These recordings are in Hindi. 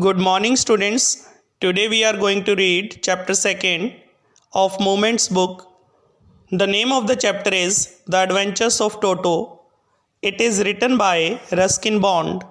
Good morning, students. Today we are going to read chapter 2nd of Moments book. The name of the chapter is The Adventures of Toto. It is written by Ruskin Bond.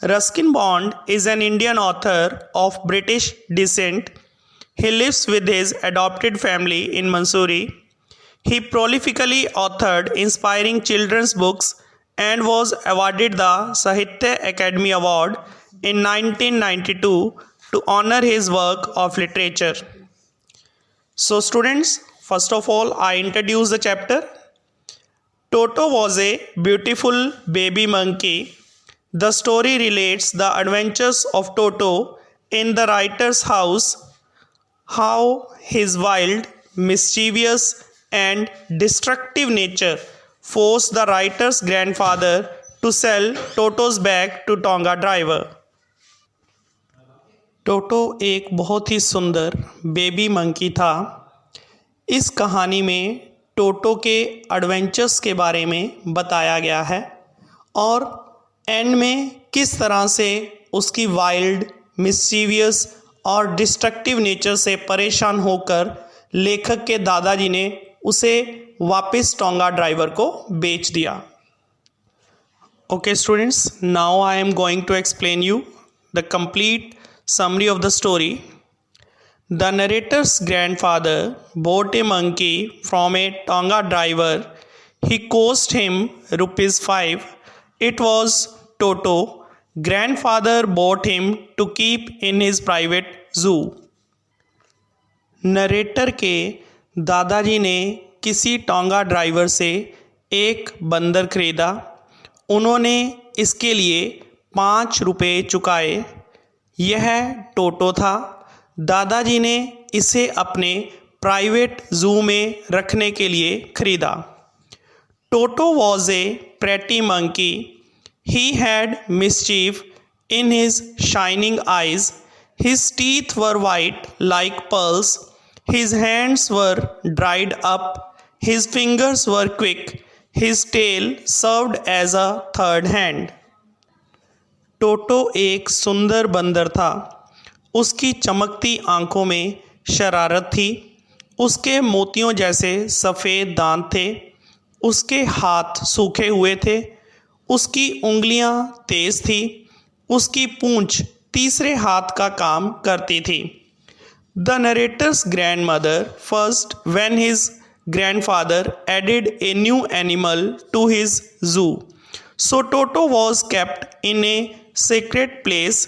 Ruskin Bond is an Indian author of British descent. He lives with his adopted family in Mussoorie. He prolifically authored inspiring children's books and was awarded the Sahitya Academy Award in 1992 to honor his work of literature. So students, first of all, I introduce the chapter. Toto was a beautiful baby monkey. The story relates the adventures of Toto in the writer's house, how his wild, mischievous, and destructive nature forced the writer's grandfather to sell Toto's bag to Tonga driver. टोटो एक बहुत ही सुंदर बेबी मंकी था। इस कहानी में टोटो के एडवेंचर्स के बारे में बताया गया है और एंड में किस तरह से उसकी वाइल्ड, मिस्चीवियस और डिस्ट्रक्टिव नेचर से परेशान होकर लेखक के दादाजी ने उसे वापस टोंगा ड्राइवर को बेच दिया। Okay students, now I am going to explain you the complete summary of the story. The narrator's grandfather bought a monkey from a Tonga driver. He cost him ₹5. It was Toto. Grandfather bought him to keep in his private zoo. Narrator के दादाजी ने किसी टोंगा ड्राइवर से एक बंदर खरीदा। उन्होंने इसके लिए ₹5 चुकाए। यह टोटो था। दादाजी ने इसे अपने प्राइवेट जू में रखने के लिए खरीदा। Toto was a pretty monkey. He had mischief in his shining eyes. His teeth were white like pearls. His hands were dried up. His fingers were quick. His tail served as a third hand. Toto एक सुंदर बंदर था। उसकी चमकती आंखों में शरारत थी। उसके मोतियों जैसे सफ़ेद दांत थे। उसके हाथ सूखे हुए थे। उसकी उंगलियां तेज थी। उसकी पूंछ तीसरे हाथ का काम करती थी। The narrator's grandmother first when his grandfather added a new animal to his zoo. So Toto was kept in a secret place.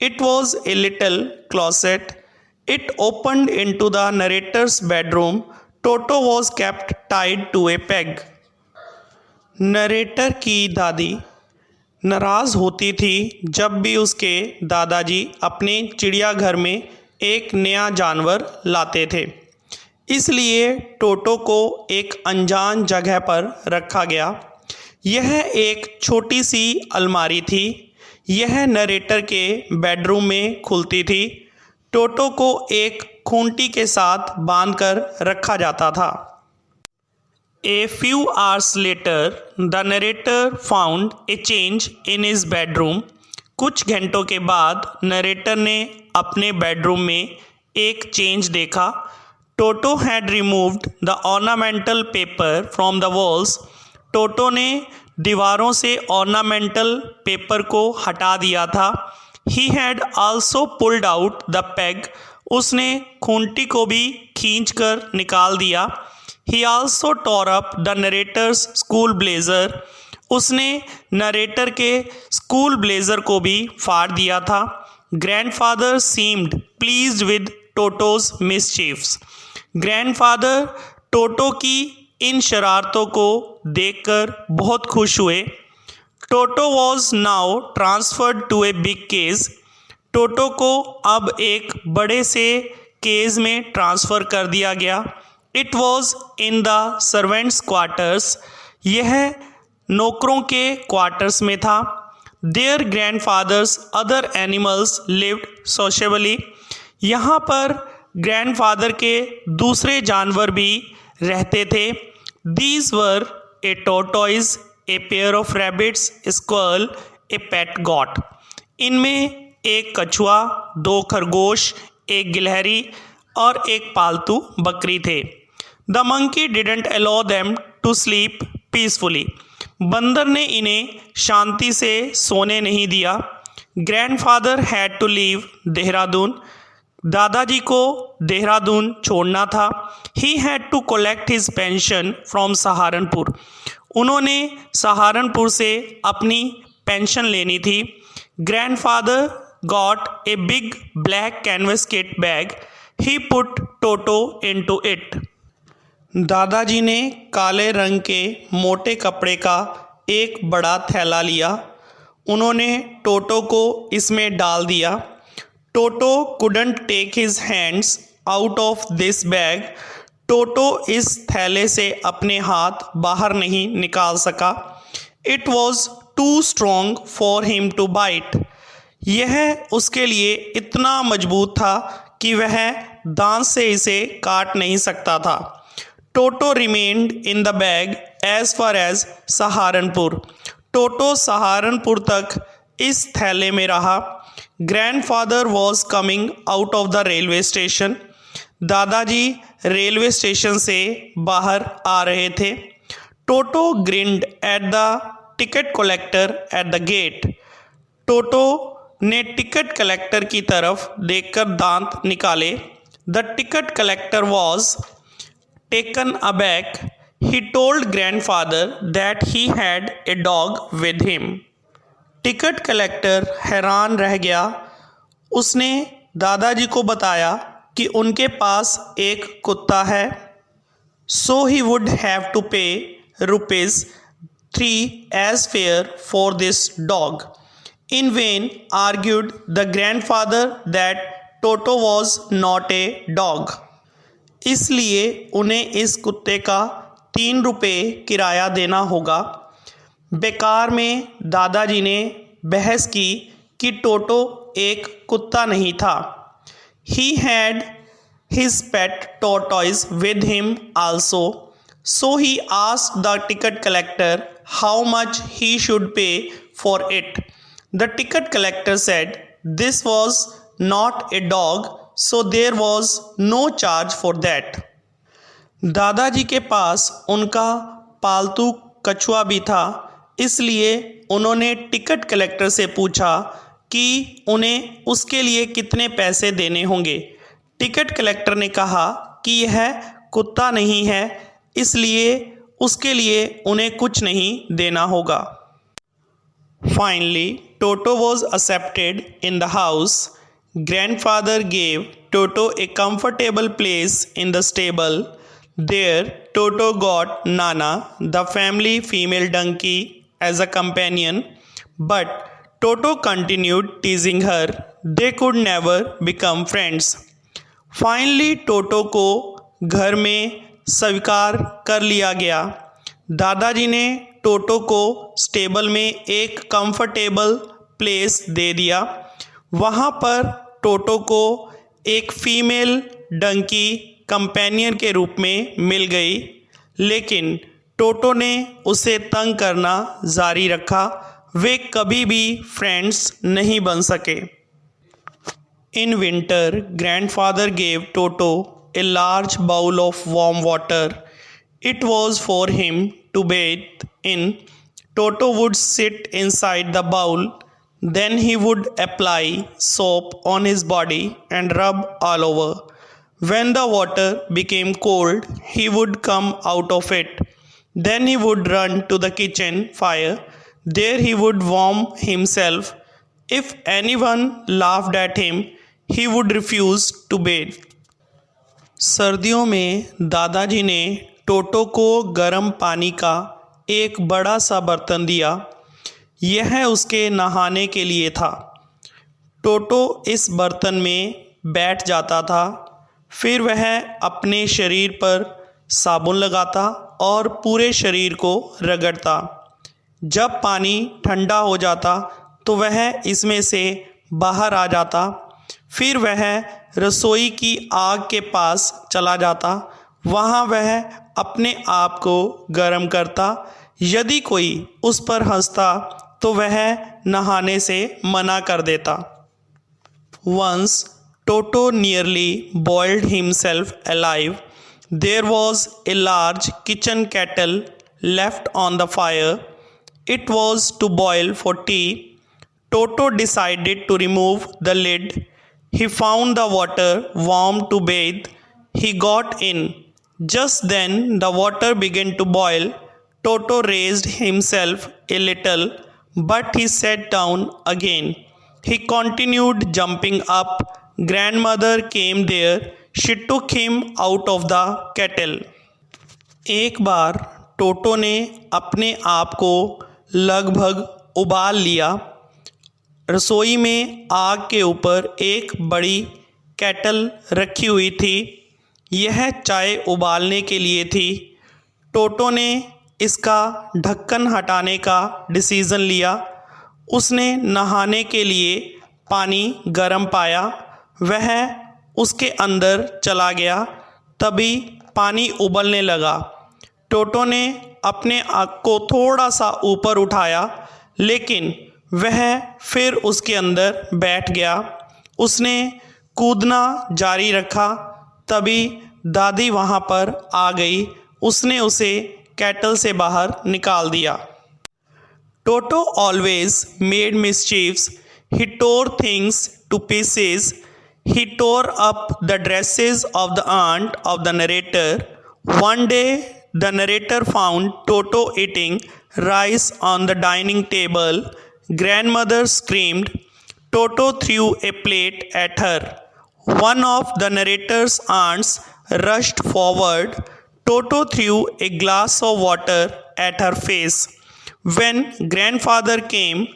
It was a little closet. It opened into the narrator's bedroom. Toto was kept tied to a peg. Narrator की दादी नाराज़ होती थी जब भी उसके दादाजी अपने चिड़ियाघर में एक नया जानवर लाते थे। इसलिए टोटो को एक अनजान जगह पर रखा गया। यह एक छोटी सी अलमारी थी। यह नरेटर के बेडरूम में खुलती थी। टोटो को एक खूंटी के साथ बांधकर रखा जाता था। A few hours later, the narrator found a change in his bedroom. कुछ घंटों के बाद नरेटर ने अपने बेडरूम में एक चेंज देखा। टोटो had removed the ornamental paper from the walls. टोटो ने दीवारों से ऑर्नामेंटल पेपर को हटा दिया था। He had also pulled out the peg. उसने खूंटी को भी खींचकर निकाल दिया। He also tore up the narrator's school blazer. उसने नरेटर के स्कूल ब्लेजर को भी फाड़ दिया था। Grandfather seemed pleased with Toto's mischiefs. Grandfather Toto की इन शरारतों को देखकर बहुत खुश हुए। Toto was now transferred to a big cage. Toto को अब एक बड़े से केज में ट्रांसफ़र कर दिया गया। It was in the servants quarters. यह नौकरों के क्वार्टर्स में था। There grandfather's other animals lived sociably. यहाँ पर ग्रैंडफादर के दूसरे जानवर भी रहते थे। These were a tortoise, a pair of rabbits, a squirrel, a pet goat. इनमें एक कछुआ, 2 खरगोश, एक गिलहरी और एक पालतू बकरी थे। The monkey didn't allow them to sleep peacefully. बंदर ने इन्हें शांति से सोने नहीं दिया। Grandfather had to leave Dehradun. दादाजी को देहरादून छोड़ना था। He had to collect his pension from Saharanpur. उन्होंने सहारनपुर से अपनी पेंशन लेनी थी। Grandfather got a big black canvas kit bag. He put Toto into it. दादाजी ने काले रंग के मोटे कपड़े का एक बड़ा थैला लिया। उन्होंने टोटो को इसमें डाल दिया। टोटो couldn't take his hands out of this bag. टोटो इस थैले से अपने हाथ बाहर नहीं निकाल सका। It was too strong for him to bite. यह उसके लिए इतना मजबूत था कि वह दांत से इसे काट नहीं सकता था। टोटो remained in the bag as far as Saharanpur. टोटो सहारनपुर तक इस थैले में रहा। Grandfather was coming out of the railway station. दादाजी रेलवे स्टेशन से बाहर आ रहे थे। Toto grinned at the ticket collector at the gate. Toto ने टिकट कलेक्टर की तरफ देखकर दांत निकाले। The ticket collector was taken aback. He told grandfather that he had a dog with him. Ticket collector हैरान रह गया। उसने दादाजी को बताया कि उनके पास एक कुत्ता है। So he would have to pay ₹3 as fare for this dog. In vain argued the grandfather that Toto was not a dog. इसलिए उन्हें इस कुत्ते का ₹3 किराया देना होगा। बेकार में दादाजी ने बहस की कि टोटो एक कुत्ता नहीं था। He had his pet tortoise with him also, so he asked the ticket collector how much he should pay for it. The ticket collector said this was not a dog, so there was no charge for that. दादाजी के पास उनका पालतू कछुआ भी था, इसलिए उन्होंने टिकट कलेक्टर से पूछा कि उन्हें उसके लिए कितने पैसे देने होंगे। टिकट कलेक्टर ने कहा कि यह कुत्ता नहीं है, इसलिए उसके लिए उन्हें कुछ नहीं देना होगा। Finally Toto was accepted in the house. Grandfather gave Toto a comfortable place in the stable. There Toto got Nana, the family female donkey, as a companion, but Toto continued teasing her. They could never become friends. Finally, Toto को घर में स्वीकार कर लिया गया। दादाजी ने टोटो को स्टेबल में एक कंफर्टेबल प्लेस दे दिया। वहाँ पर टोटो को एक फीमेल डंकी कंपेनियन के रूप में मिल गई, लेकिन टोटो ने उसे तंग करना जारी रखा। वे कभी भी फ्रेंड्स नहीं बन सके। In winter grandfather gave Toto a large bowl of warm water. It was for him to bathe in. Toto would sit inside the bowl. Then he would apply soap on his body and rub all over. When the water became cold, he would come out of it. Then he would run to the kitchen fire. There he would warm himself. If anyone laughed at him, he would refuse to bathe. सर्दियों में दादाजी ने टोटो को गर्म पानी का एक बड़ा सा बर्तन दिया। यह उसके नहाने के लिए था। टोटो इस बर्तन में बैठ जाता था। फिर वह अपने शरीर पर साबुन लगाता और पूरे शरीर को रगड़ता। जब पानी ठंडा हो जाता तो वह इसमें से बाहर आ जाता। फिर वह रसोई की आग के पास चला जाता। वहाँ वह अपने आप को गर्म करता। यदि कोई उस पर हंसता तो वह नहाने से मना कर देता। Once Toto nearly boiled himself alive. There was a large kitchen kettle left on the fire. It was to boil for tea. Toto decided to remove the lid. He found the water warm to bathe. He got in. Just then the water began to boil. Toto raised himself a little, but he sat down again. He continued jumping up. Grandmother came there. She took him out of the kettle. एक बार टोटो ने अपने आप को लगभग उबाल लिया। रसोई में आग के ऊपर एक बड़ी केटल रखी हुई थी। यह चाय उबालने के लिए थी। टोटो ने इसका ढक्कन हटाने का डिसीज़न लिया। उसने नहाने के लिए पानी गर्म पाया। वह उसके अंदर चला गया। तभी पानी उबलने लगा। टोटो ने अपने आँख को थोड़ा सा ऊपर उठाया, लेकिन वह फिर उसके अंदर बैठ गया। उसने कूदना जारी रखा। तभी दादी वहाँ पर आ गई। उसने उसे केटल से बाहर निकाल दिया। टोटो always made mischiefs. He tore things to pieces. He tore up the dresses of the aunt of the narrator. One day, the narrator found Toto eating rice on the dining table. Grandmother screamed. Toto threw a plate at her. One of the narrator's aunts rushed forward. Toto threw a glass of water at her face. When grandfather came,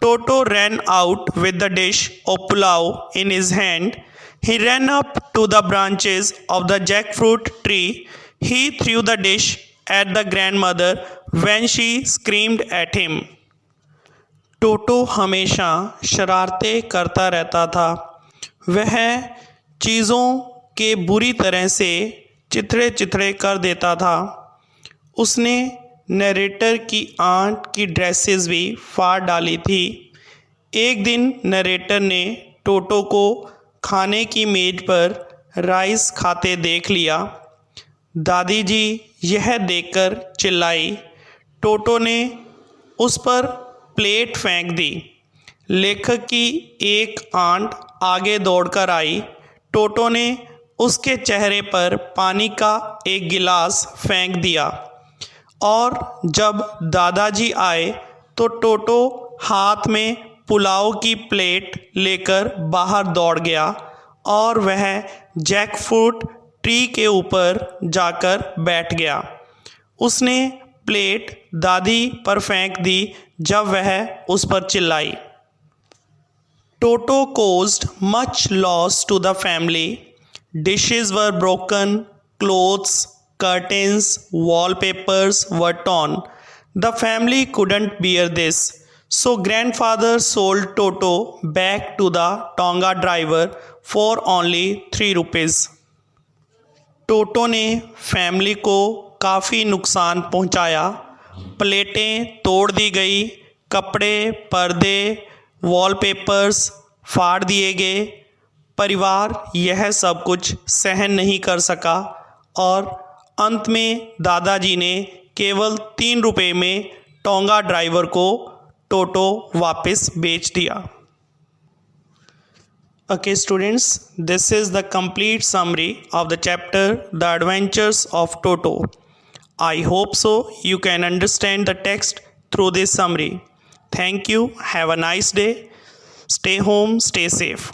Toto ran out with the dish of pulao in his hand. He ran up to the branches of the jackfruit tree. He threw the dish at the grandmother when she screamed at him. टोटो हमेशा शरारतें करता रहता था। वह चीज़ों के बुरी तरह से चिथड़े चिथड़े कर देता था। उसने नरेटर की आंट की ड्रेसेस भी फाड़ डाली थी। एक दिन नरेटर ने टोटो को खाने की मेज पर राइस खाते देख लिया। दादी जी यह देखकर चिल्लाई। टोटो ने उस पर प्लेट फेंक दी। लेखक की एक आंट आगे दौड़कर आई। टोटो ने उसके चेहरे पर पानी का एक गिलास फेंक दिया और जब दादाजी आए तो टोटो हाथ में पुलाव की प्लेट लेकर बाहर दौड़ गया और वह जैकफ्रूट ट्री के ऊपर जाकर बैठ गया। उसने प्लेट दादी पर फेंक दी जब वह उस पर चिल्लाई। टोटो caused much loss to the family. Dishes were broken, clothes, curtains, wallpapers were torn. The family couldn't bear this, so grandfather sold Toto back to the Tonga driver for only 3 rupees. टोटो ने फैमिली को काफ़ी नुकसान पहुंचाया। प्लेटें तोड़ दी गई, कपड़े, पर्दे, वॉलपेपर्स फाड़ दिए गए। परिवार यह सब कुछ सहन नहीं कर सका और अंत में दादाजी ने केवल 3 रुपये में टोंगा ड्राइवर को टोटो वापस बेच दिया। Okay students, this is the complete summary of the chapter The Adventures of Toto. I hope so you can understand the text through this summary. Thank you. Have a nice day. Stay home, stay safe.